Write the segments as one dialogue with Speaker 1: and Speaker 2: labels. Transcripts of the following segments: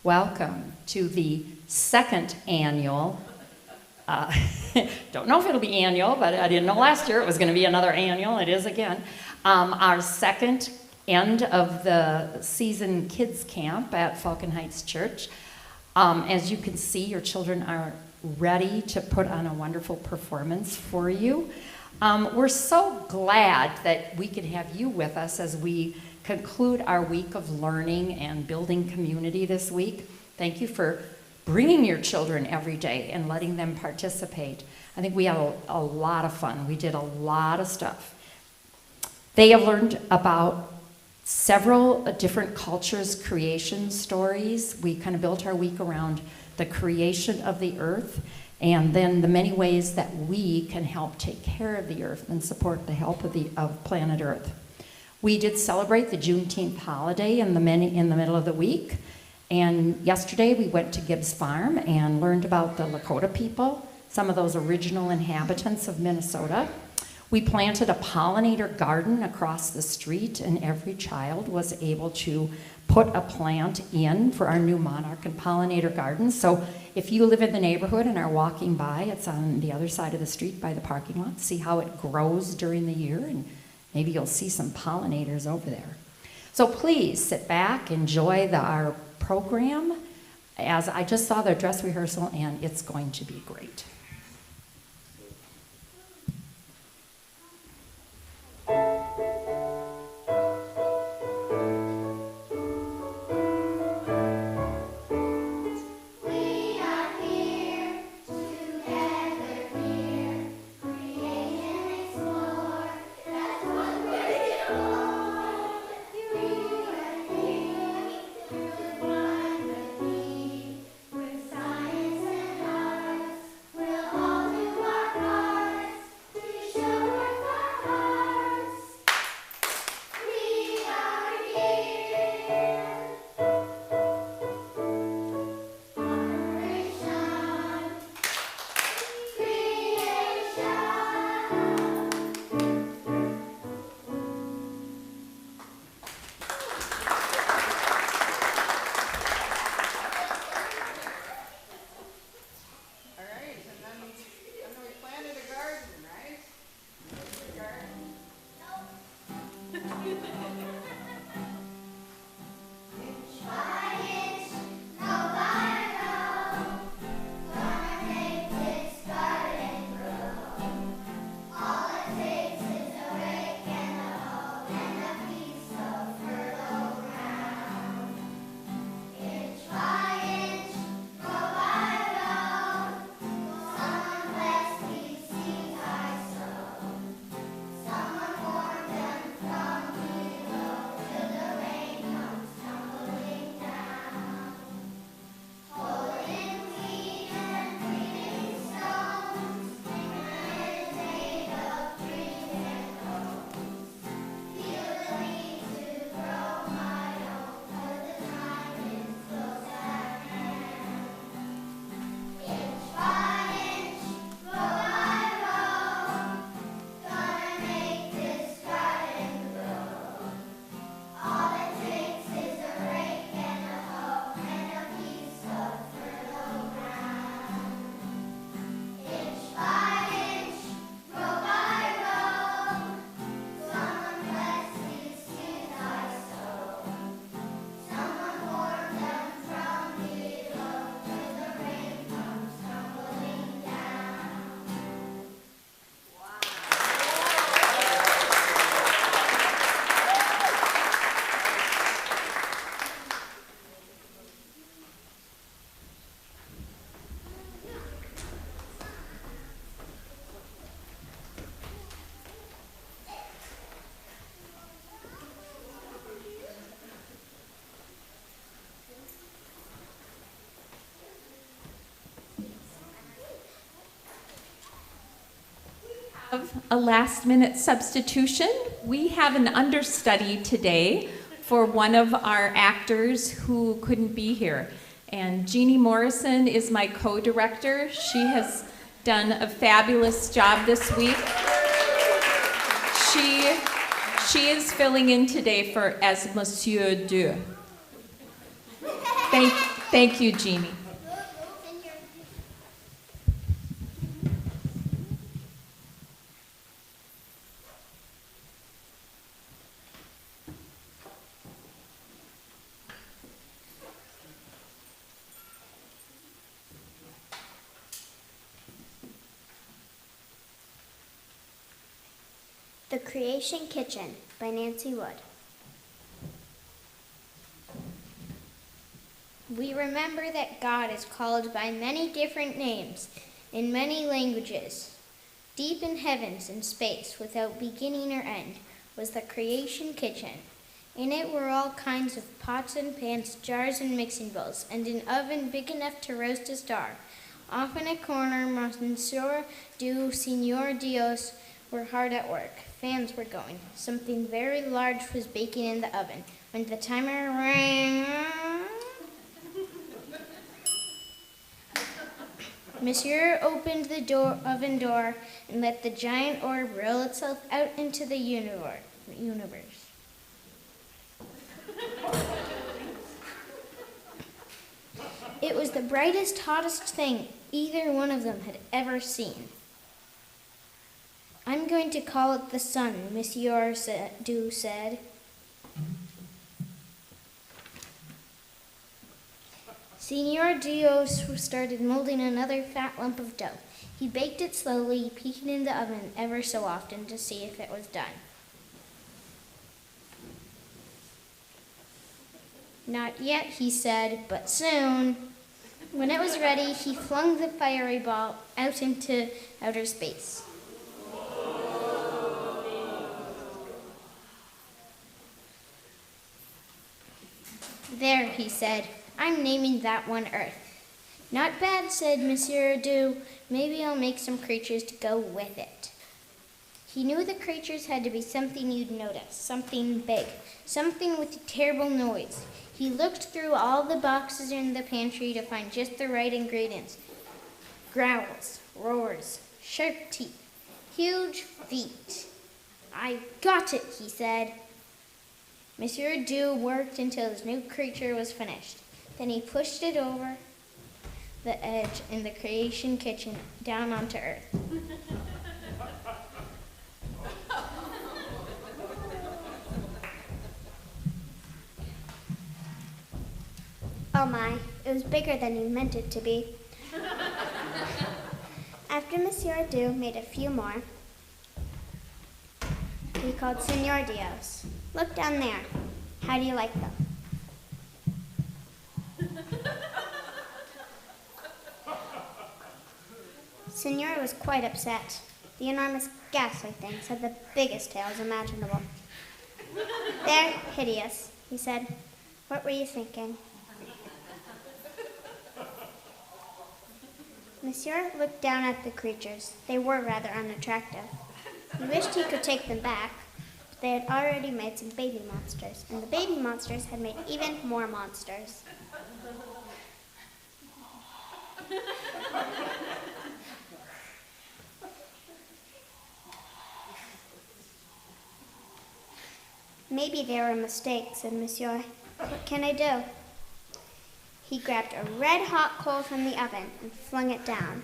Speaker 1: Welcome to the second annual, don't know if it'll be annual, but I didn't know last year it was going to be another annual. It is again. Our second end of the season kids camp at Falcon Heights Church. As you can see, your children are ready to put on a wonderful performance for you. We're so glad that we could have you with us as we conclude our week of learning and building community this week. Thank you for bringing your children every day and letting them participate. I think we had a lot of fun. We did a lot of stuff. They have learned about several different cultures' creation stories. We kind of built our week around the creation of the earth and then the many ways that we can help take care of the earth and support the help of planet Earth. We did celebrate the Juneteenth holiday in the middle of the week. And yesterday we went to Gibbs Farm and learned about the Lakota people, some of those original inhabitants of Minnesota. We planted a pollinator garden across the street, and every child was able to put a plant in for our new monarch and pollinator garden. So if you live in the neighborhood and are walking by, it's on the other side of the street by the parking lot. See how it grows during the year, and maybe you'll see some pollinators over there. So please sit back, enjoy our program. As I just saw their dress rehearsal, and it's going to be great.
Speaker 2: A last-minute substitution. We have an understudy today for one of our actors who couldn't be here. And Jeannie Morrison is my co-director. She has done a fabulous job this week. She is filling in today for as Monsieur Deux. Thank you, Jeannie.
Speaker 3: The Creation Kitchen by Nancy Wood. We remember that God is called by many different names in many languages. Deep in heavens and space, without beginning or end, was the Creation Kitchen. In it were all kinds of pots and pans, jars and mixing bowls, and an oven big enough to roast a star. Off in a corner, Monsieur Du, Señor Dios were hard at work. fans were going. Something very large was baking in the oven. When the timer rang, Monsieur opened the oven door and let the giant orb roll itself out into the universe. It was the brightest, hottest thing either one of them had ever seen. I'm going to call it the sun, Monsieur Dew said. Senor Dio started molding another fat lump of dough. He baked it slowly, peeking in the oven ever so often to see if it was done. Not yet, he said, but soon. When it was ready, he flung the fiery ball out into outer space. There, he said, I'm naming that one Earth. Not bad, said Monsieur Dew. Maybe I'll make some creatures to go with it. He knew the creatures had to be something you'd notice, something big, something with a terrible noise. He looked through all the boxes in the pantry to find just the right ingredients. Growls, roars, sharp teeth, huge feet. I got it, he said. Monsieur Dew worked until his new creature was finished. Then he pushed it over the edge in the creation kitchen down onto Earth.
Speaker 4: Oh my, it was bigger than you meant it to be. After Monsieur Dew made a few more, he called Senor Dios. Look down there. How do you like them? Senor was quite upset. The enormous ghastly things had the biggest tails imaginable. They're hideous, he said. What were you thinking? Monsieur looked down at the creatures. They were rather unattractive. He wished he could take them back, but they had already made some baby monsters, and the baby monsters had made even more monsters. Maybe they were a mistake, said Monsieur. What can I do? He grabbed a red-hot coal from the oven and flung it down.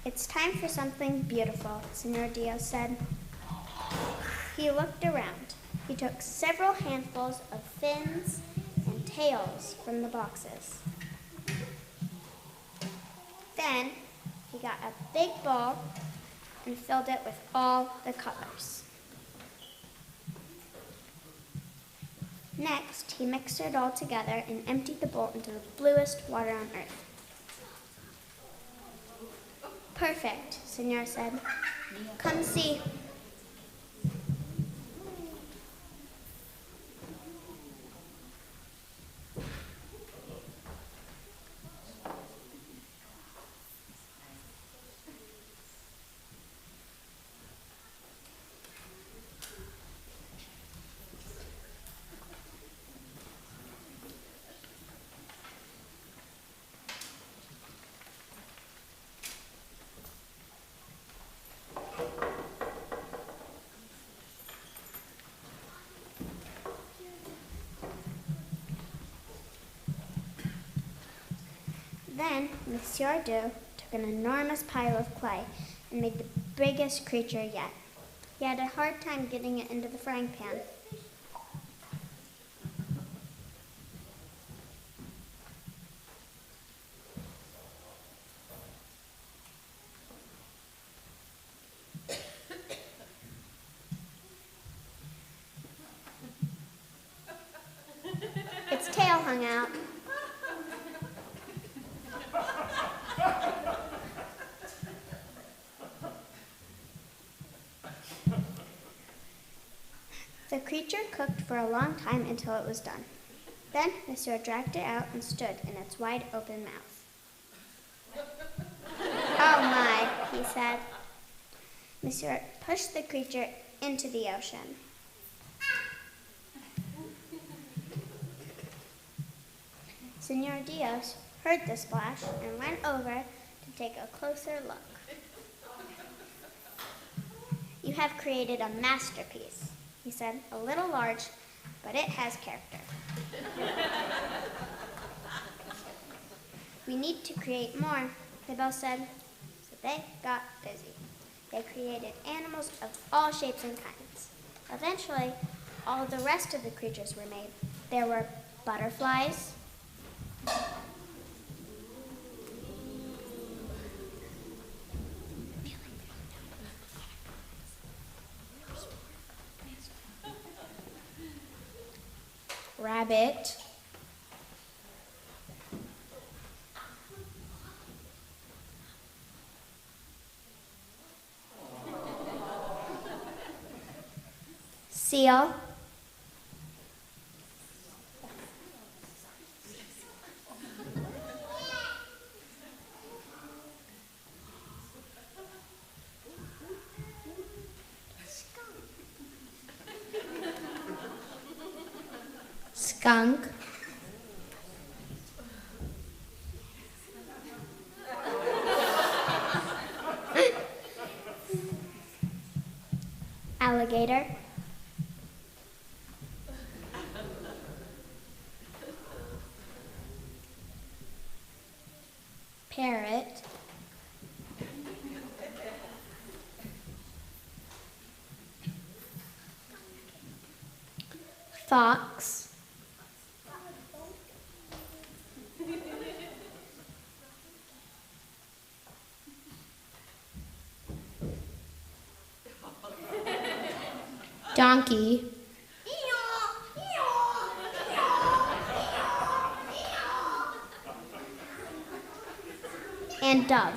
Speaker 4: It's time for something beautiful, Senor Dios said. He looked around. He took several handfuls of fins and tails from the boxes. Then he got a big bowl and filled it with all the colors. Next, he mixed it all together and emptied the bowl into the bluest water on earth. Perfect, Senor said. Come see. Then Monsieur Dew took an enormous pile of clay and made the biggest creature yet. He had a hard time getting it into the frying pan. Its tail hung out. The creature cooked for a long time until it was done. Then Monsieur dragged it out and stood in its wide open mouth. Oh my, he said. Monsieur pushed the creature into the ocean. Senor Diaz heard the splash and went over to take a closer look. You have created a masterpiece, he said, a little large, but it has character. We need to create more, they both said. So they got busy. They created animals of all shapes and kinds. Eventually, all the rest of the creatures were made. There were butterflies, rabbit, seal, skunk, alligator, parrot, fox, donkey, and dove.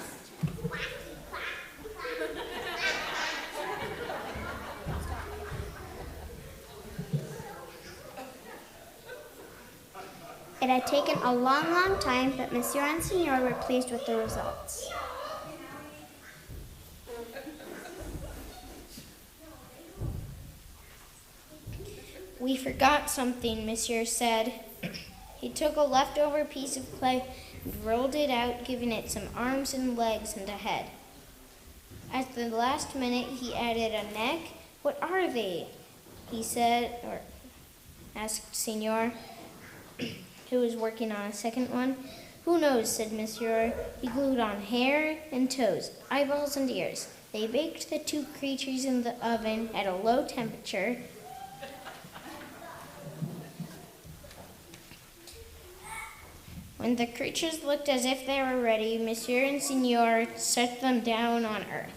Speaker 4: It had taken a long, long time, but Monsieur and Signor were pleased with the results. We forgot something, Monsieur said. He took a leftover piece of clay and rolled it out, giving it some arms and legs and a head. At the last minute, he added a neck. What are they? He said, or asked Signor, who was working on a second one. Who knows, said Monsieur. He glued on hair and toes, eyeballs and ears. They baked the two creatures in the oven at a low temperature. When the creatures looked as if they were ready, Monsieur and Signor set them down on earth.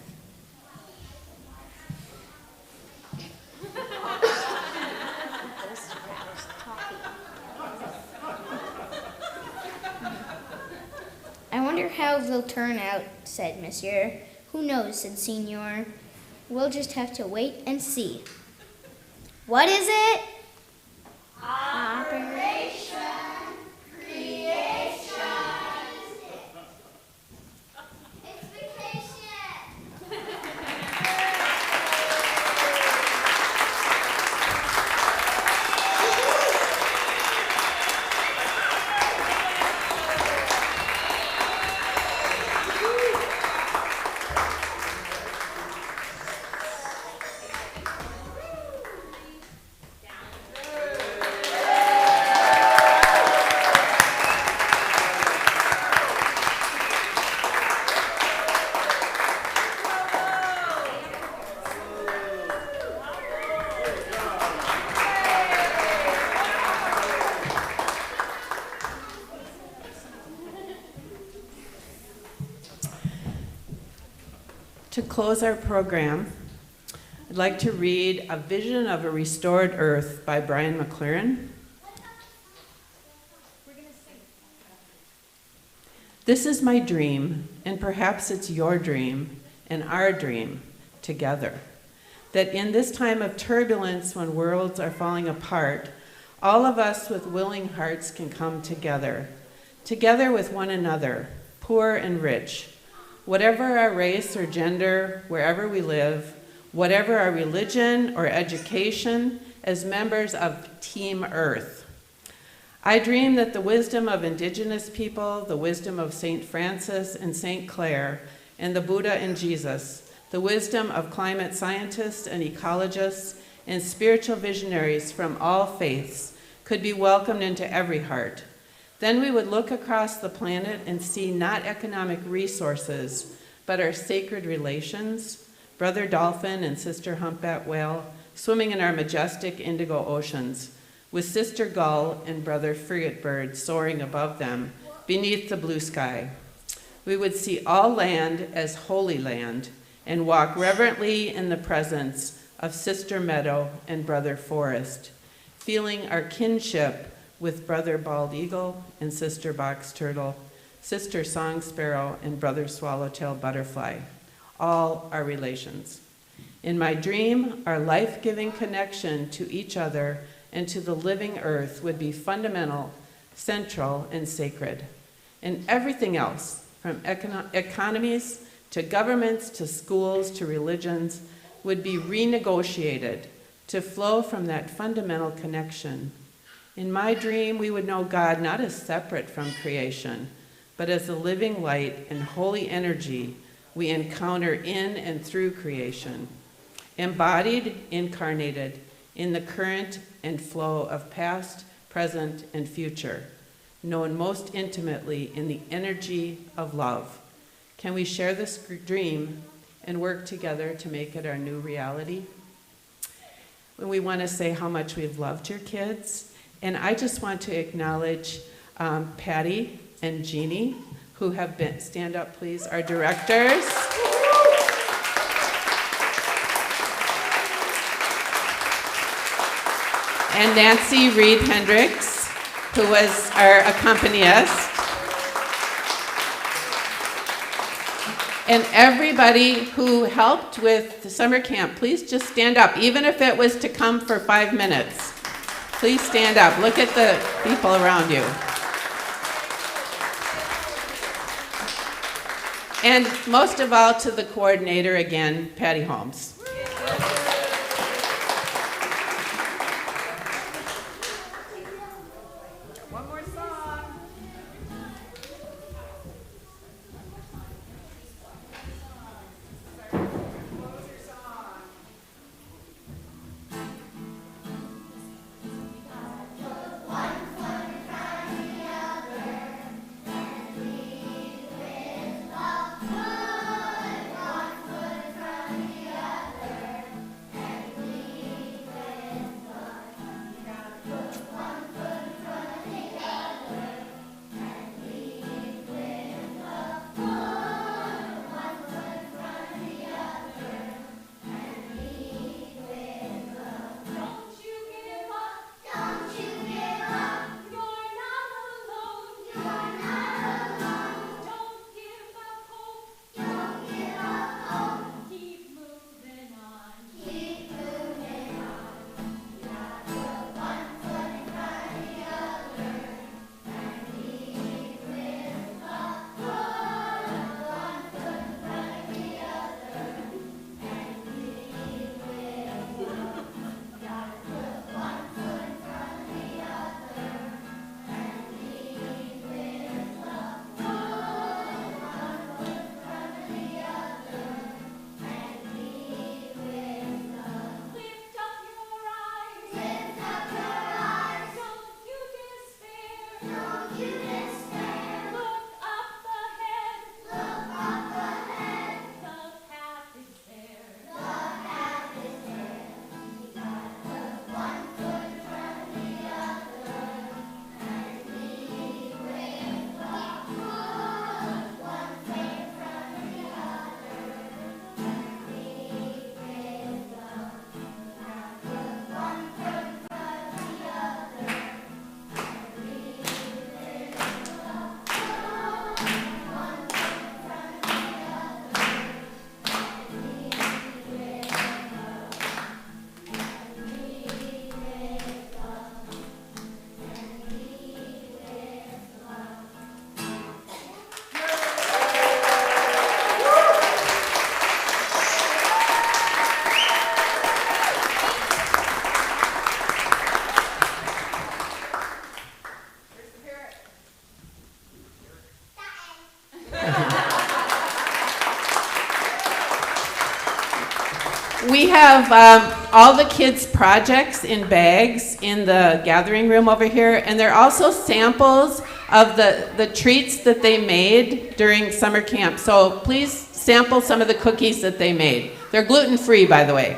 Speaker 4: I wonder how they'll turn out, said Monsieur. Who knows, said Signor. We'll just have to wait and see. What is it? Operation Creation. It's vacation.
Speaker 5: To close our program, I'd like to read A Vision of a Restored Earth by Brian McLaren. This is my dream, and perhaps it's your dream and our dream together. that in this time of turbulence when worlds are falling apart, all of us with willing hearts can come together with one another, poor and rich, whatever our race or gender, wherever we live, whatever our religion or education, as members of Team Earth. I dream that the wisdom of indigenous people, the wisdom of St. Francis and St. Clare, and the Buddha and Jesus, the wisdom of climate scientists and ecologists, and spiritual visionaries from all faiths could be welcomed into every heart. Then we would look across the planet and see not economic resources, but our sacred relations, Brother Dolphin and Sister Humpback Whale, swimming in our majestic indigo oceans, with Sister Gull and Brother Frigate Bird soaring above them, beneath the blue sky. We would see all land as holy land and walk reverently in the presence of Sister Meadow and Brother Forest, feeling our kinship with Brother Bald Eagle and Sister Box Turtle, Sister Song Sparrow and Brother Swallowtail Butterfly, all our relations. In my dream, our life-giving connection to each other and to the living earth would be fundamental, central, and sacred. And everything else, from economies to governments to schools to religions, would be renegotiated to flow from that fundamental connection. In my dream, we would know God not as separate from creation, but as the living light and holy energy we encounter in and through creation, embodied, incarnated in the current and flow of past, present, and future, known most intimately in the energy of love. Can we share this dream and work together to make it our new reality? We want to say how much we've loved your kids, and I just want to acknowledge Patty and Jeannie, who have been, stand up please, our directors. And Nancy Reed Hendricks, who was our accompanist. And everybody who helped with the summer camp, please just stand up, even if it was to come for 5 minutes. Please stand up. Look at the people around you. And most of all, to the coordinator again, Patty Holmes. We have all the kids' projects in bags in the gathering room over here, and there are also samples of the treats that they made during summer camp. So please sample some of the cookies that they made. They're gluten-free, by the way.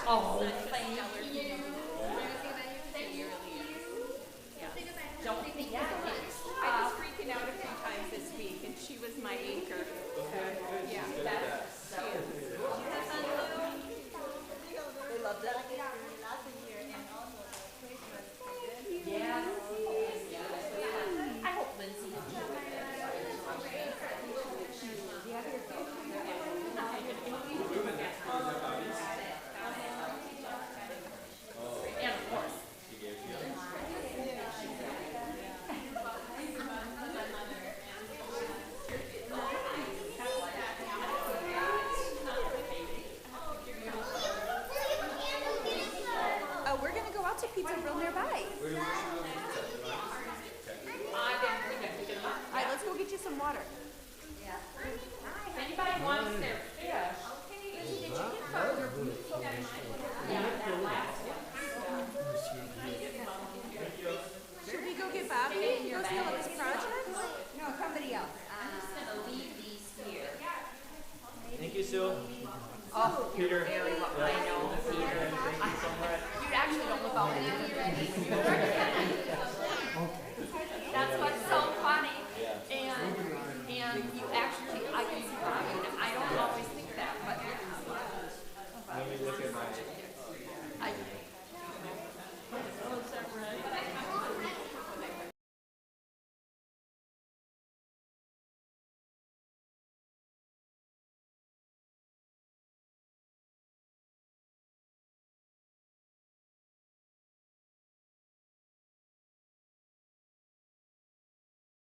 Speaker 1: Oh,
Speaker 2: I was freaking out a few times this week, and she was my anchor. Yeah, that's she is.
Speaker 6: They love that.
Speaker 1: I hope Lindsay. And of course.
Speaker 6: We're gonna go out to Pizzaville nearby. All right, let's go get you some water.
Speaker 1: If anybody wants their fish.
Speaker 6: Should we go get Bobby? Go see all his projects?
Speaker 4: No, somebody else.
Speaker 1: I'm just gonna leave these here.
Speaker 7: Thank you, Sue.
Speaker 1: Oh,
Speaker 7: Peter.
Speaker 1: very well. I know, Peter.
Speaker 7: Thank you so much.
Speaker 1: You actually don't look all that.